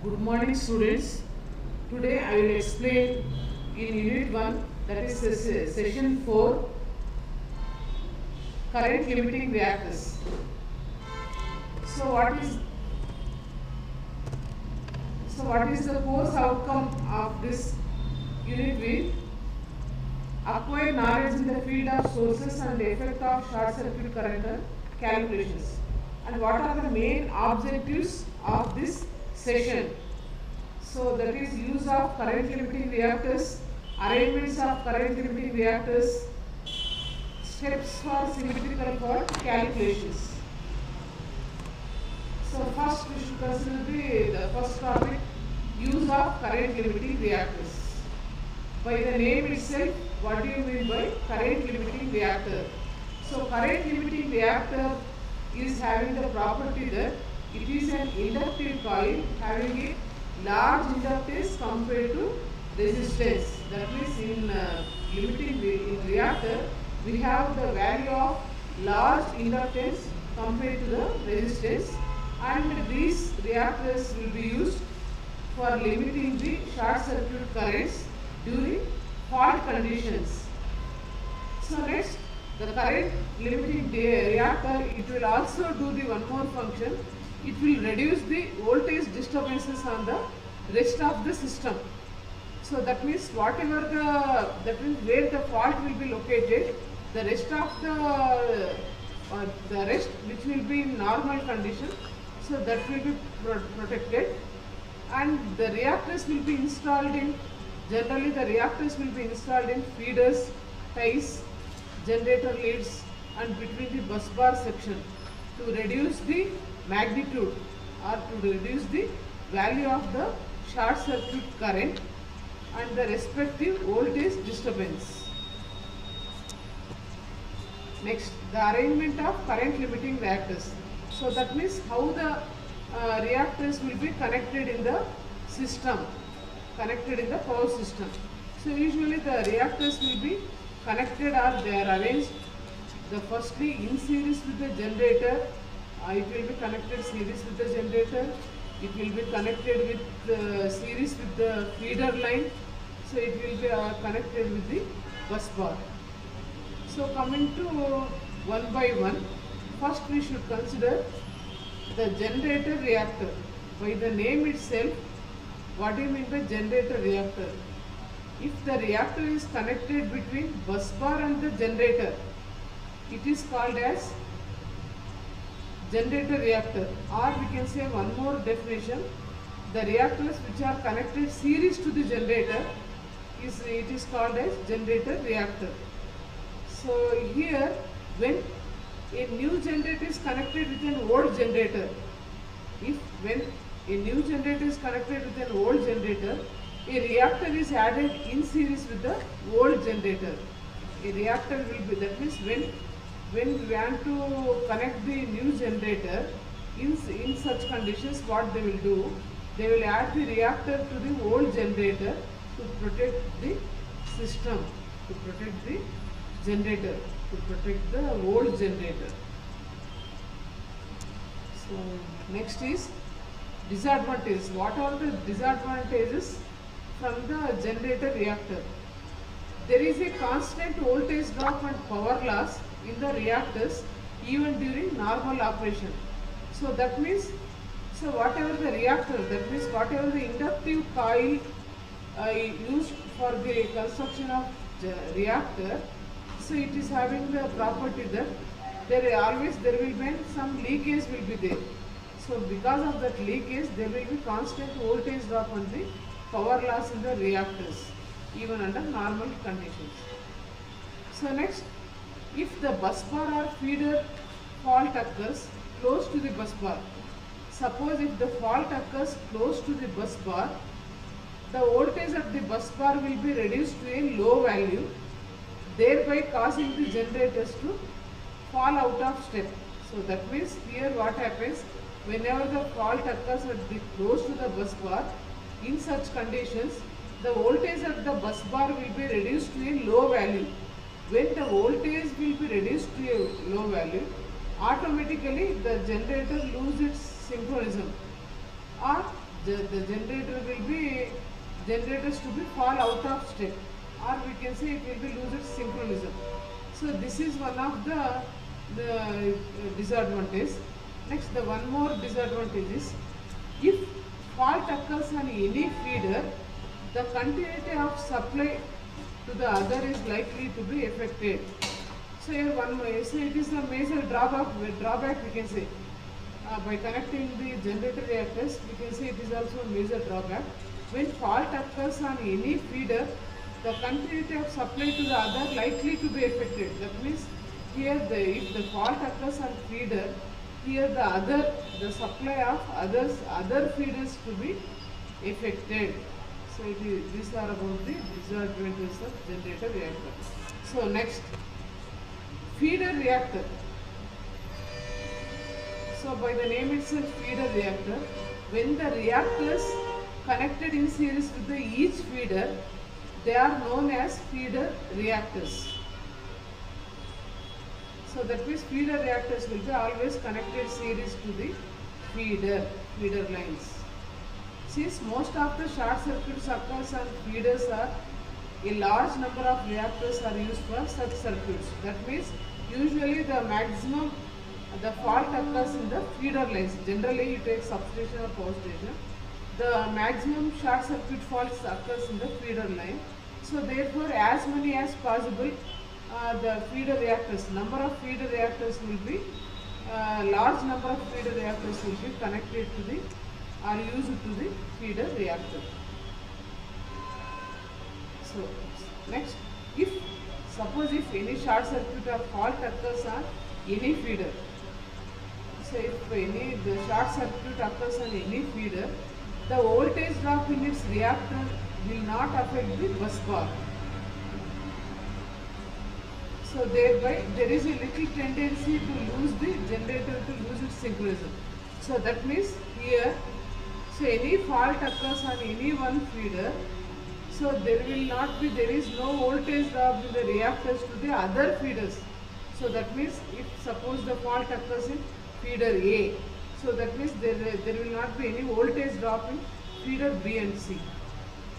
Good morning, students. Today I will explain in Unit 1, that is Session 4, current limiting reactors. So what is the course outcome of this unit? Will acquire knowledge in the field of sources and the effect of short circuit current calculations. And what are the main objectives of this session? So that is use of current limiting reactors, arrangements of current limiting reactors, steps for symmetrical fault calculations. So first we should consider the first topic, use of current limiting reactors. By the name itself, what do you mean by current limiting reactor? So current limiting reactor is having the property that it is an inductive coil having a large inductance compared to resistance. That means in in reactor we have the value of large inductance compared to the resistance, and these reactors will be used for limiting the short circuit currents during fault conditions. So next, the current limiting reactor, it will also do the one more function. It will reduce the voltage disturbances on the rest of the system. So that means where the fault will be located, the rest of the rest which will be in normal condition, so that will be protected. And the reactors will be installed in, generally the reactors will be installed in feeders, ties, generator leads and between the bus bar section to reduce the magnitude or to reduce the value of the short circuit current and the respective voltage disturbance. Next, the arrangement of current limiting reactors. So that means how the reactors will be connected in the system, connected in the power system. So usually the reactors will be connected or they are arranged the firstly in series with the generator. It will be connected series with the generator. It will be connected with series with the feeder line. So it will be connected with the bus bar. So coming to one by one, first we should consider the generator reactor. By the name itself, what do you mean by generator reactor? If the reactor is connected between bus bar and the generator, it is called as generator reactor. Or we can say one more definition, the reactors which are connected series to the generator, it is called as generator reactor. So here, when a new generator is connected with an old generator, when a new generator is connected with an old generator, a reactor is added in series with the old generator. A reactor will be, that means when we want to connect the new generator, in such conditions what they will do, they will add the reactor to the old generator to protect the system, to protect the generator, to protect the old generator. So next is disadvantages. What are the disadvantages from the generator reactor? There is a constant voltage drop and power loss in the reactors even during normal operation. So that means, so whatever the reactor, that means whatever the inductive coil used for the construction of reactor, so it is having the property that there will be some leakage will be there. So because of that leakage, there will be constant voltage drop and the power loss in the reactors even under normal conditions. So next, if the bus bar or feeder fault occurs close to the bus bar, suppose if the fault occurs close to the bus bar, the voltage at the bus bar will be reduced to a low value, thereby causing the generators to fall out of step. So that means here what happens, whenever the fault occurs at the close to the bus bar, in such conditions the voltage at the bus bar will be reduced to a low value. When the voltage will be reduced to a low value, automatically the generator loses its synchronism or the generator will be generators to be fall out of step, or we can say it will be lose its synchronism. So this is one of the disadvantage. Next, the one more disadvantage is if fault occurs on any feeder, the continuity of supply to the other is likely to be affected. So here so it is a major drawback we can say. By connecting the generator reactors, we can say it is also a major drawback. When fault occurs on any feeder, the continuity of supply to the other likely to be affected. That means here if the fault occurs on feeder, here the supply of other feeders to be affected. So these are about the disadvantages of generator reactor. So next, feeder reactor. So by the name itself, feeder reactor, when the reactors connected in series with each feeder, they are known as feeder reactors. So that means feeder reactors will be always connected series to the feeder lines. Since most of the short circuits occurs on feeders, are a large number of reactors are used for such circuits. That means usually the fault occurs in the feeder lines. Generally you take substation or power station. The maximum short circuit faults occurs in the feeder line. So therefore as many as possible the feeder reactors, number of feeder reactors will be, large number of feeder reactors will be connected to the or used to the feeder reactor. So next, suppose if any short circuit or fault occurs on any feeder, so if the short circuit occurs on any feeder, the voltage drop in its reactor will not affect the bus bar. So thereby there is a little tendency to lose the generator, to lose its synchronism. So that means here, so any fault occurs on any one feeder, so there is no voltage drop in the reactors to the other feeders. So that means if suppose the fault occurs in feeder A, so that means there will not be any voltage drop in feeder B and C.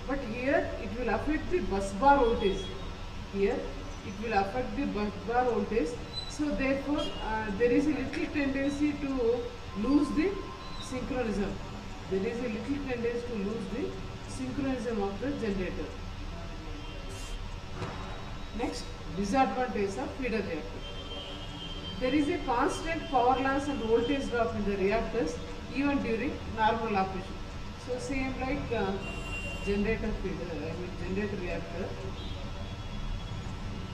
But here it will affect the bus bar voltage. Here it will affect the bus bar voltage. So therefore there is a little tendency to lose the synchronism. There is a little tendency to lose the synchronism of the generator. Next, disadvantage of feeder reactor. There is a constant power loss and voltage drop in the reactors even during normal operation. So same like generator reactor.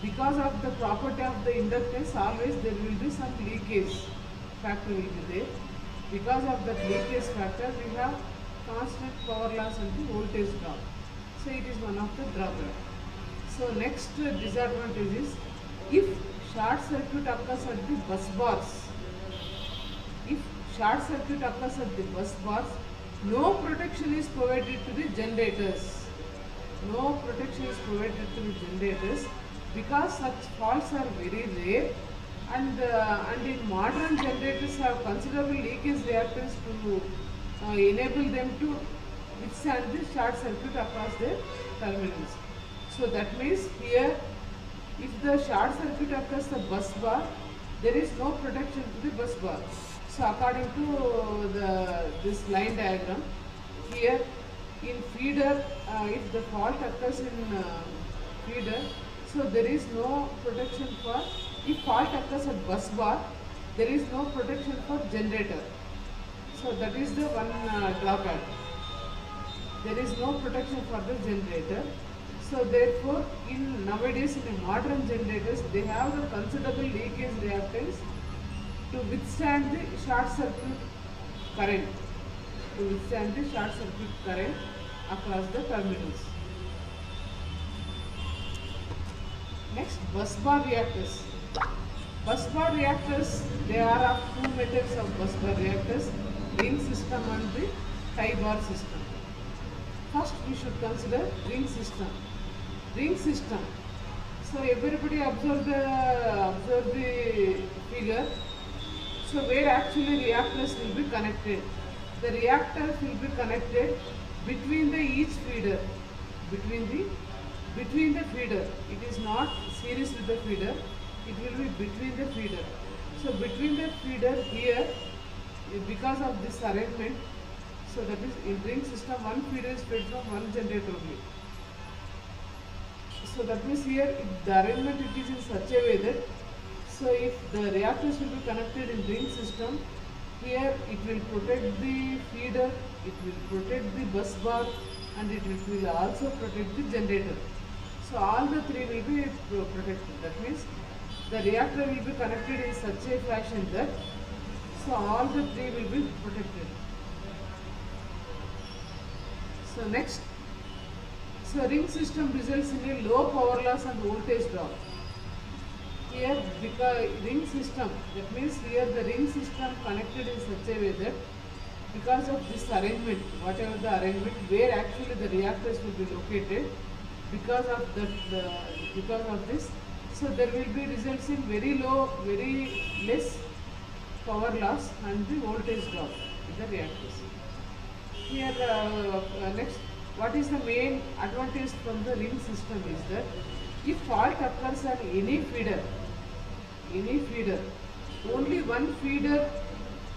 Because of the property of the inductance, always there will be some leakage factor will be there. Because of that leakage factor, we have constant power loss and the voltage drop. So it is one of the drawback. So next disadvantage is if short circuit occurs at the bus bars. If short circuit occurs at the bus bars, no protection is provided to the generators. No protection is provided to the generators because such faults are very rare, and in modern generators have considerable leakage reactance to enable them to withstand the short circuit across their terminals. So that means here, if the short circuit occurs the bus bar, there is no protection to the bus bar. So according to this line diagram, here in feeder, if the fault occurs in feeder, so there is no protection for, if fault occurs at bus bar, there is no protection for generator. So that is the one drawback. There is no protection for the generator. So therefore, nowadays in modern generators, they have the considerable leakage reactance to withstand the short circuit current. To withstand the short circuit current across the terminals. Next, bus bar reactors. Bus bar reactors, they are of two methods of bus bar reactors, ring system and the tie bar system. First, we should consider ring system. Ring system. So everybody observe the figure. So where actually reactors will be connected. the reactor will be connected between the each feeder, between the feeder. It is not series with the feeder. It will be between the feeder. So between the feeder here, because of this arrangement, so that is in ring system, one feeder is fed from one generator only. So that means here the arrangement it is in such a way that, so if the reactors will be connected in ring system, here it will protect the feeder, it will protect the bus bar, and it will also protect the generator. So all the three will be protected. That means the reactor will be connected in such a fashion that, so all the three will be protected. So next, so ring system results in a low power loss and voltage drop. Here, because ring system, that means here the ring system connected in such a way that, because of this arrangement, whatever the arrangement, where actually the reactors will be located, because of this, so there will be results in very low, very less power loss and the voltage drop in the reactors. Here next, what is the main advantage from the ring system is that if fault occurs at any feeder, only one feeder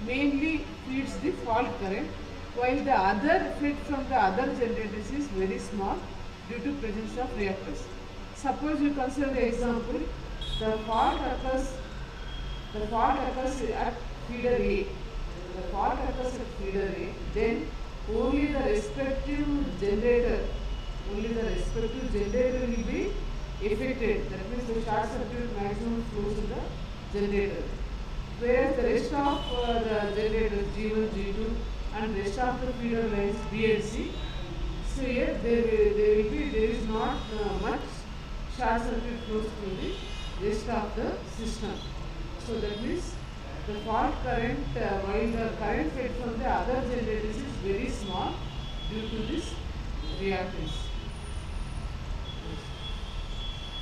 mainly feeds the fault current, while the other feed from the other generators is very small due to presence of reactors. Suppose you consider the example, the fault occurs at feeder A. The fault occurs at feeder A, then only the respective generator will be affected. That means the short circuit maximum flows to the generator. Whereas the rest of the generators G1, G2 and rest of the feeder lines B and C, so here there is not much short circuit flows to the rest of the system. So that means the fault current, while the current fed from the other generators is very small due to this reactance.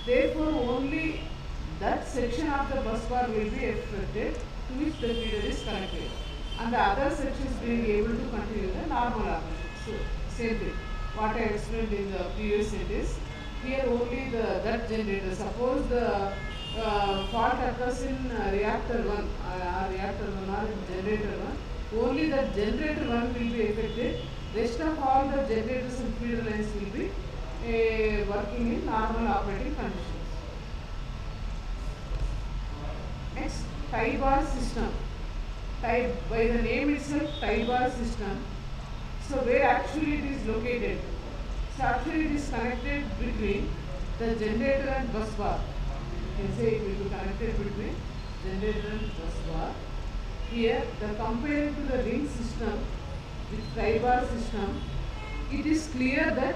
Therefore, only that section of the bus bar will be affected to which the feeder is connected, and the other sections being able to continue the normal operation. So, same thing. What I explained in the previous sentence, here only that generator. Suppose the fault occurs in reactor 1 or in generator 1, only the generator 1 will be affected. Rest of all the generators and feeder lines will be working in normal operating conditions. Next, tie bar system. By the name itself, tie bar system. So where actually it is located? So actually it is connected between the generator and bus bar. You can say it will be connected between generator and bus bar. Here, compared to the ring system with tie bar system, it is clear that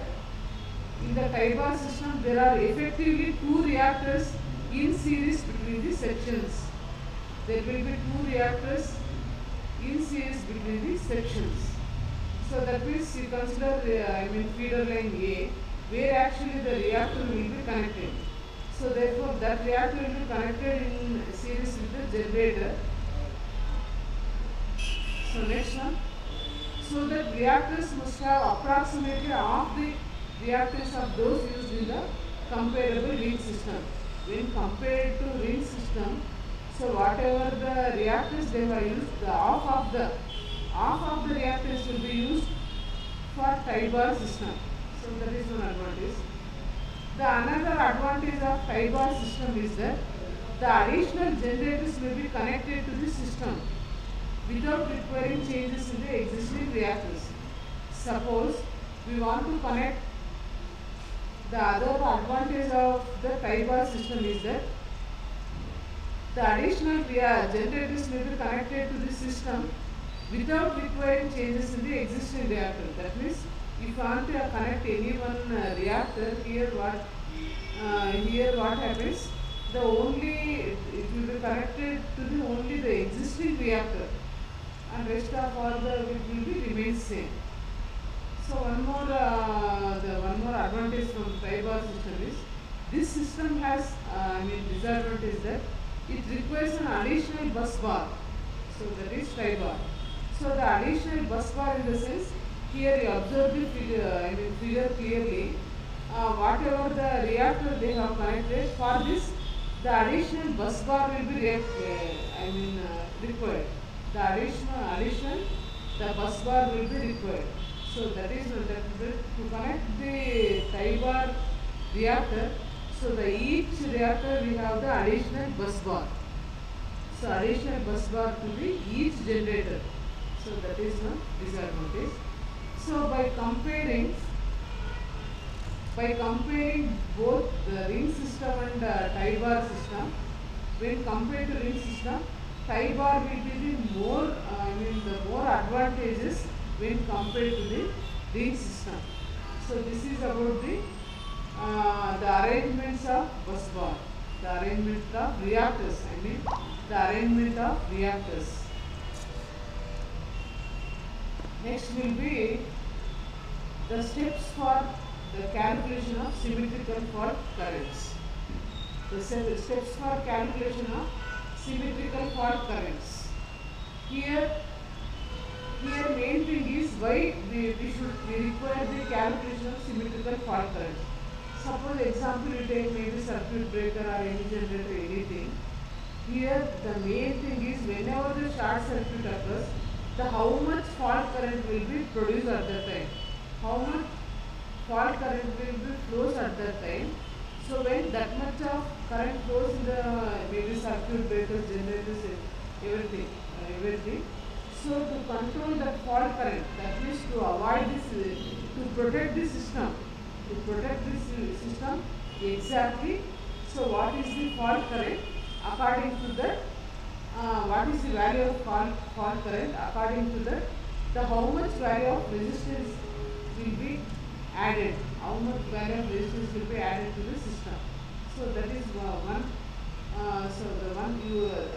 in the tie bar system there are effectively two reactors in series between the sections. There will be two reactors in series between the sections. So that means you consider feeder line A, where actually the reactor will be connected. So therefore that reactor will be connected in series with the generator. So next one. So that reactors must have approximately half the reactors of those used in the comparable ring system. When compared to ring system, so whatever the reactors they were used, the half of the reactors will be used for tie bar system. So that is one advantage. The another advantage of tie bar system is that the additional generators will be connected to the system without requiring changes in the existing reactors. Suppose we want to connect, the other advantage of the tie bar system is that the additional generators will be connected to the system without requiring changes in the existing reactor. That means if you want to connect any one reactor, here what happens, it will be connected to only the existing reactor, and rest of all the will be remain same. So one more advantage from tie bar system is this system has disadvantage that it requires an additional bus bar. So that is tie bar. So the additional bus bar in the sense, here you observe the figure clearly. Whatever the reactor they have connected, for this the additional bus bar will be required. The addition the bus bar will be required. So that is to connect the tie bar reactor. So the each reactor we have the additional bus bar. So additional bus bar to the each generator. So that is one disadvantage. So by comparing both the ring system and tie bar system, when compared to ring system, tie bar will be the more advantages when compared to the ring system. So this is about the arrangements of bus bar, the arrangement of reactors. The arrangement of reactors. Next will be the steps for the calculation of symmetrical fault currents. The steps for calculation of symmetrical fault currents. Here main thing is why we require the calculation of symmetrical fault currents. Suppose example you take maybe circuit breaker or any generator, anything. Here the main thing is whenever the short circuit occurs, how much fault current will be produced at that time. How much fault current will be flows at that time. So when that much of current flows in the maybe circuit breakers, generators, everything. So to control that fault current, that means to avoid this, to protect the system, exactly. So what is the fault current according to that? What is the value of fault current according to that? How much value of resistance will be added? How much value of resistance will be added to the system? So that is one.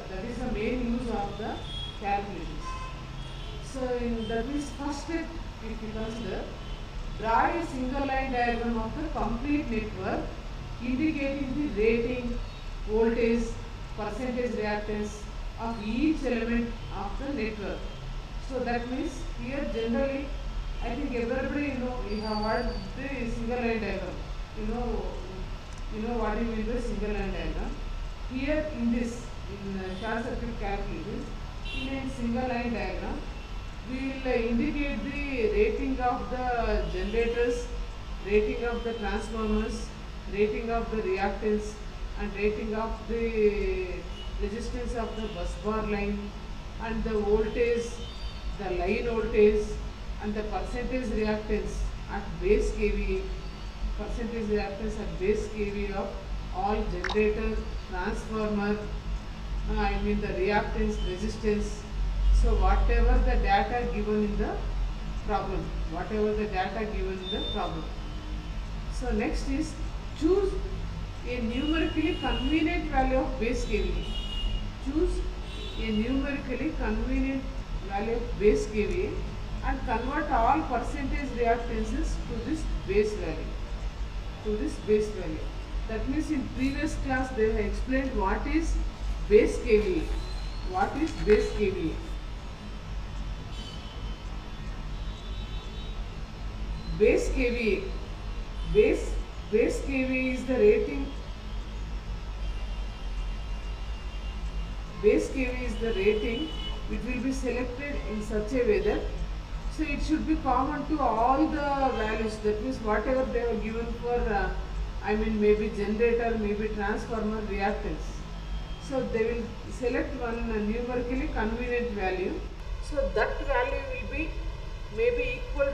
That is the main use of the calculations. So that means first step, if you consider, draw a single line diagram of the complete network indicating the rating, voltage, percentage reactance of each element of the network. So that means here generally, I think everybody you have heard the single line diagram. You know what you mean by single line diagram. Here in short circuit calculations, in a single line diagram, we will indicate the rating of the generators, rating of the transformers, rating of the reactance, and rating of the resistance of the bus bar line, and the voltage, the line voltage, and the percentage reactance at base kVA, percentage reactance at base kVA of all generator, transformer, the reactance, resistance. So whatever the data given in the problem, So next is choose a numerically convenient value of base kVA. Choose a numerically convenient value of base kVA and convert all percentage reactances to this base value. That means in previous class they have explained what is base kVA. Base kVA. Base kVA is the rating. Base kVA is the rating which will be selected in such a way that so it should be common to all the values. That means whatever they are given for maybe generator, maybe transformer, reactance. So they will select one numerically convenient value. So that value will be maybe equal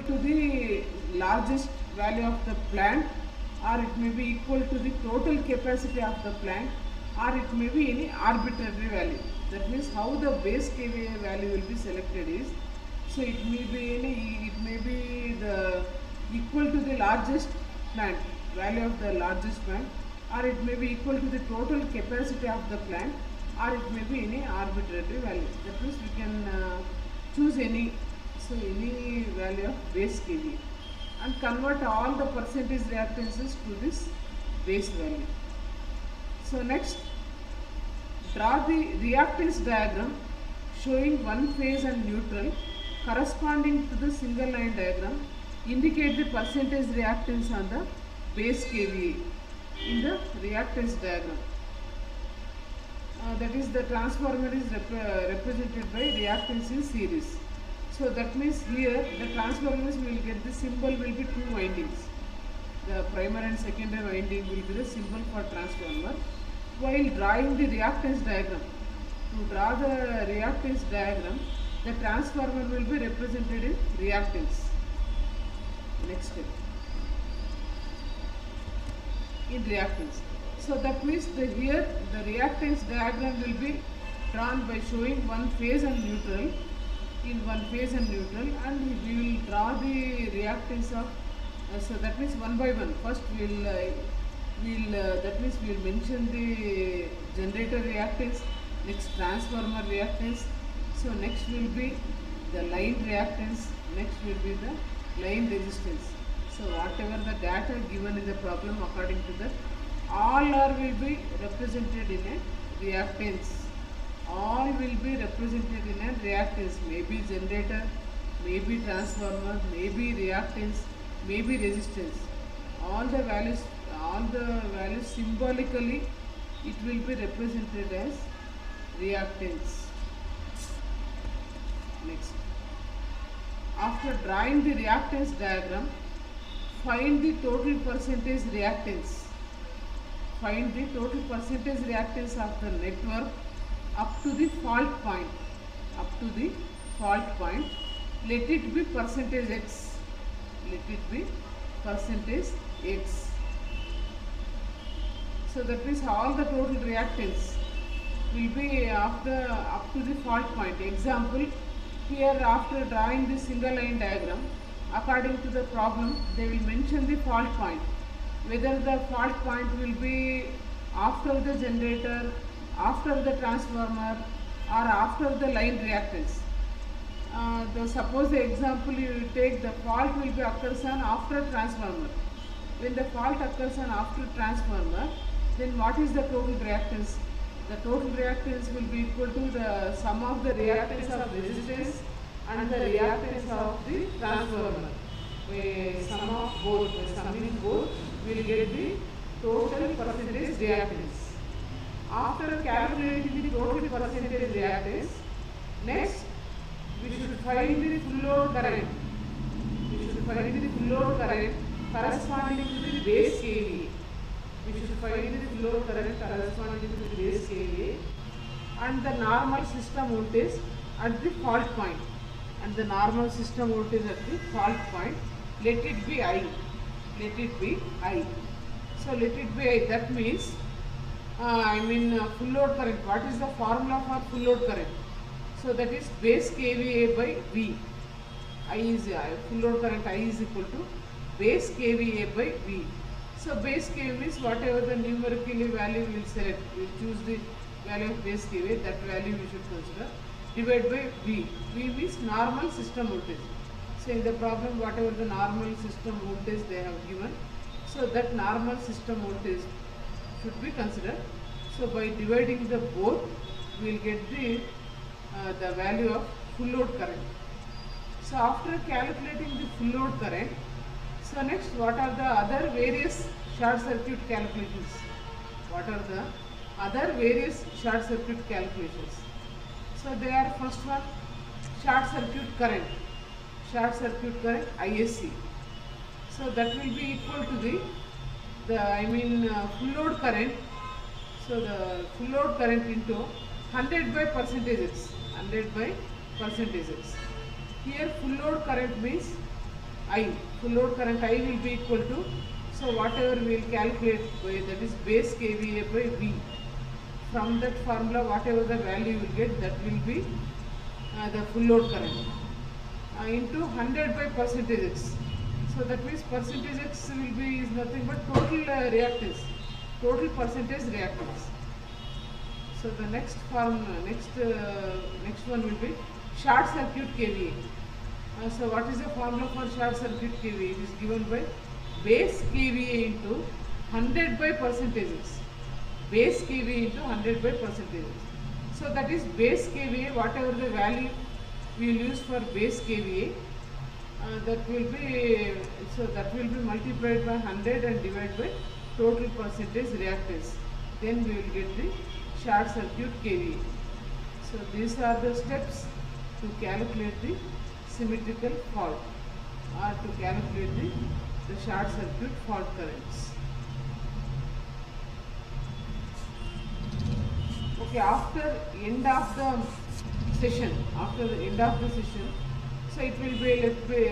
to the largest value of the plant, or it may be equal to the total capacity of the plant, or it may be any arbitrary value. That means how the base kVA value will be selected is, so it may be the equal to the largest plant, value of the largest plant, or it may be equal to the total capacity of the plant, or it may be any arbitrary value. That means we can choose any value of base kVA and convert all the percentage reactances to this base value. So next, draw the reactance diagram showing one phase and neutral corresponding to the single line diagram indicate the percentage reactance on the base kVA in the reactance diagram. That is, the transformer is represented by reactance in series. So that means here the transformers will get, the symbol will be two windings. The primary and secondary winding will be the symbol for transformer. While drawing the reactance diagram, to draw the reactance diagram, the transformer will be represented in reactance. Next step. In reactance. So that means here the reactance diagram will be drawn by showing one phase and neutral, and we will draw the reactance of, so that means one by one. First we will mention the generator reactance, next transformer reactance, so next will be the line reactance, next will be the line resistance. So whatever the data given in the problem, according to that, all will be represented in a reactance. All will be represented in a reactance, maybe generator, maybe transformer, maybe reactance, maybe resistance. All the values symbolically it will be represented as reactance. Next, after drawing the reactance diagram, find the total percentage reactance. Find the total percentage reactance of the network up to the fault point. Up to the fault point. Let it be percentage X. Let it be percentage X. So that means all the total reactance will be up to the fault point. Example, here after drawing the single line diagram, according to the problem, they will mention the fault point. Whether the fault point will be after the generator, after the transformer, or after the line reactance. Suppose the example you take, the fault will be occurs on after transformer. When the fault occurs on after transformer, then what is the total reactance? The total reactance will be equal to the sum of the reactance of resistance and the reactance of the transformer. Sum of both, summing both, will get the total percentage reactance. After calculating the total percentage reactance, next we should find the full load current. We should find the full load current corresponding to the base kVA. We should find the full load current corresponding to the base kVA and the normal system voltage at the fault point. And the normal system voltage at the fault point, let it be I. Let it be I. So let it be I. That means full load current. What is the formula for full load current? So that is base kVA by V. I is full load current I is equal to base kVA by V. So base kVA means whatever the numerically value we will select. We will choose the value of base kVA. That value we should consider. Divide by V. V means normal system voltage. So in the problem, whatever the normal system voltage they have given, so that normal system voltage should be considered. So by dividing the both, we will get the value of full load current. So after calculating the full load current, so next what are the other various short circuit calculations? What are the other various short circuit calculations? So they are, first one, short circuit current. Short circuit current ISC. So that will be equal to the full load current. So the full load current into 100 by percentages. 100 by percentages. Here full load current means I. Full load current I will be equal to, so whatever we will calculate by, that is base kVA by V. From that formula, whatever the value you will get, that will be the full load current into 100 by percentages. So that means percentage X will be is nothing but total reactance, total percentage reactance. So the next one will be short circuit kVA. So what is the formula for short circuit kVA? It is given by base kVA into 100 by percentages. Base kVA into 100 by percentages. So that is base kVA, whatever the value we will use for base kVA, that will be, so that will be multiplied by 100 and divided by total percentage reactance. Then we will get the short circuit kVA. So these are the steps to calculate the symmetrical fault or to calculate the short circuit fault currents. Okay, after end of the session, so it will be,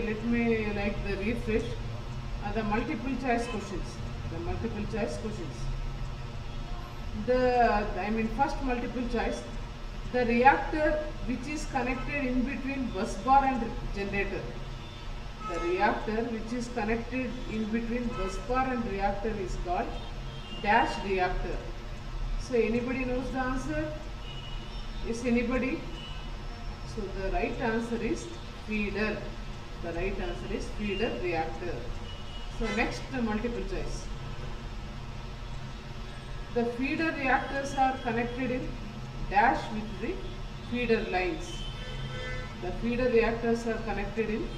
let me like the refresh the multiple choice questions. First multiple choice, the reactor which is connected in between bus bar and generator. The reactor which is connected in between bus bar and reactor is called dash reactor. So anybody knows the answer? Is anybody? So the right answer is feeder. The right answer is feeder reactor. So next multiple choice. The feeder reactors are connected in dash with the feeder lines. The feeder reactors are connected in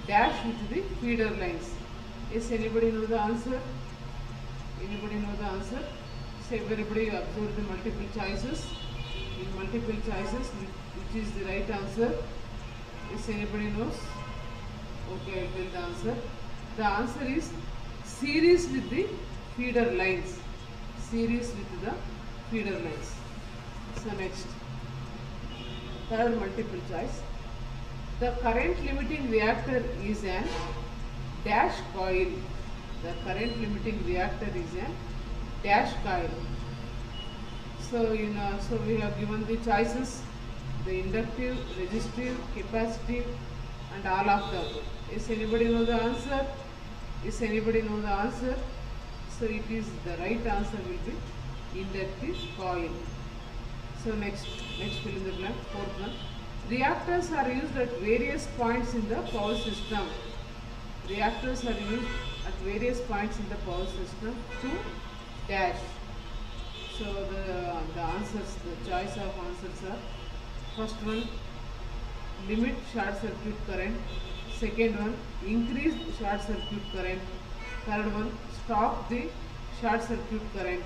dash with the feeder lines. Is anybody know the answer? Anybody know the answer? So everybody observe the multiple choices. In multiple choices, which is the right answer? Is anybody knows? Okay, I will tell the answer. The answer is series with the feeder lines. Series with the feeder lines. So next, third multiple choice. The current limiting reactor is an dash coil. The current limiting reactor is an dash coil. So so we have given the choices: the inductive, resistive, capacitive, and all of them. Is anybody know the answer? Is anybody know the answer? So it is the right answer will be inductive coil. So next fill in the blank, fourth one. Reactors are used at various points in the power system. Reactors are used at various points in the power system to dash. So the answers, the choice of answers are: first one, limit short circuit current; second one, increase short circuit current; third one, stop the short circuit current;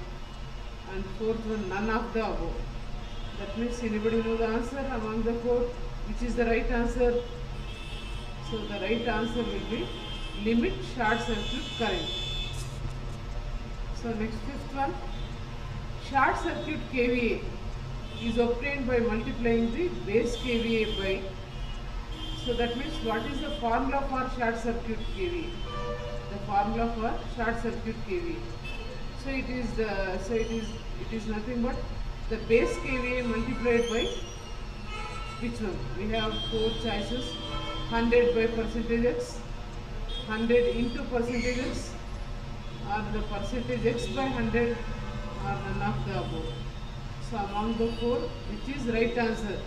and fourth one, none of the above. That means anybody know the answer among the four? Which is the right answer? So the right answer will be limit short circuit current. So next, fifth one, short circuit kVA is obtained by multiplying the base kVA by. So that means what is the formula for short circuit kVA? The formula for short circuit kVA. So it is nothing but the base kVA multiplied by which one? We have four choices: 100 by percentage x, 100 into percentage x, or the percentage x by 100, or none of the above. So among the four, which is right answer?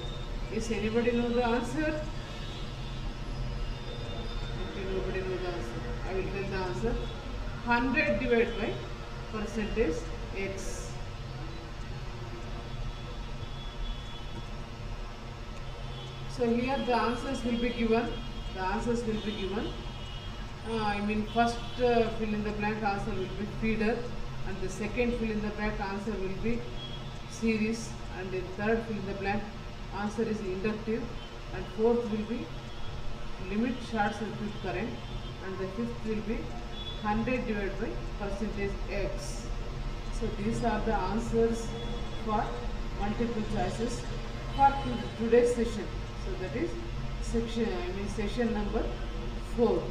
Is anybody know the answer? Okay, nobody know the answer. I will tell the answer. 100 divided by percentage x. So here the answers will be given. The answers will be given. First fill in the blank answer will be feeder, and the second fill in the blank answer will be series, and the third fill in the blank answer is inductive, and fourth will be limit short circuit current, and the fifth will be 100 divided by percentage x. So these are the answers for multiple choices for today's session. So that is session number 4.